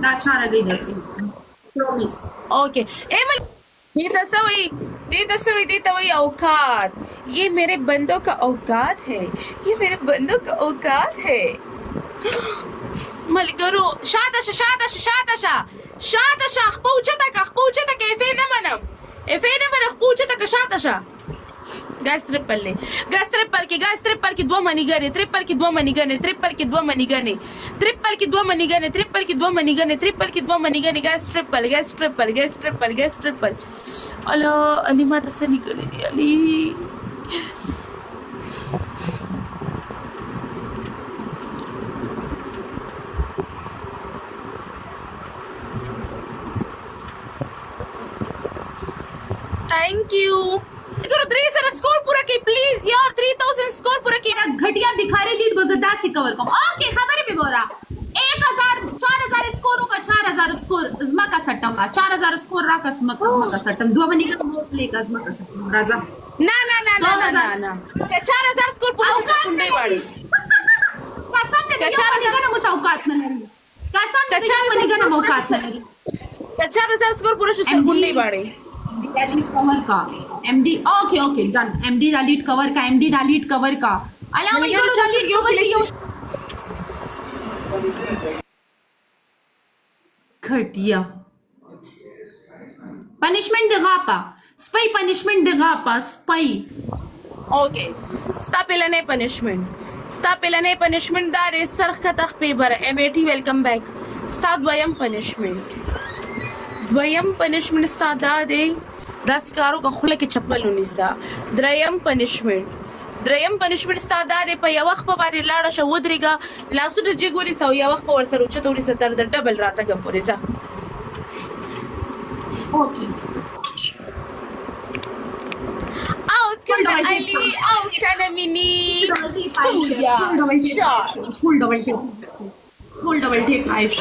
لا شارع قيدر بروميس. Okay Emil ये तस्वीर दे तो वही औकात। ये मेरे बंदों का औकात है, ये मेरे बंदों का औकात है। ملګرو شاته شه شاته شه شاته شه شاته شه خپو اوچته که افې نه منم خپو اوچته که شاته شه ګاز ترپل کې دوه منیګانې ترپل کې دوه منیګانې ګاز ترپل الله علي ما ته څه لیکلی دي علي थैंक यू करो 3 स्कोर पूरा की प्लीज यार 3000 स्कोर पूरा की घटिया भिखारी लीड बजदा से कवर को ओके खबर पे बोरा 1000 4000 स्कोर का 4000 स्कोर अजमा का सट्टम 4000 स्कोर रा का अजमा का सट्टम दो बनी का प्ले का अजमा का सट्टम राजा ना 4000 स्कोर पूरा कुंडे बाड़ी कसम ने दिया बनी का मुसावकात न लरी कसम ने दिया बनी का मौकात न लरी 4000 स्कोर पूरा कुंडे बाड़ी लीड कवर का MD okay done MD lead cover का अला मैं यो घटिया पनिशमेंट देगा पा स्पाई ओके स्ता पेलने पनिशमेंट दार सरख का तख पेपर एमएटी वेलकम बैक स्ता द्वयम पनिशमेंट स्ता दे दस कारों का खुले के चप्पल उनिसा द्रयम पनिशमेंट स्ता दे पे या वक्त बारे लाड़ा शा उदरेगा लासु de jiguri sa या वक्त पर सर उच्च थोड़ी सा दर्द डबल राता का पूरे सा ओके आओ kana Ali आओ kana Mini full double tape Ayush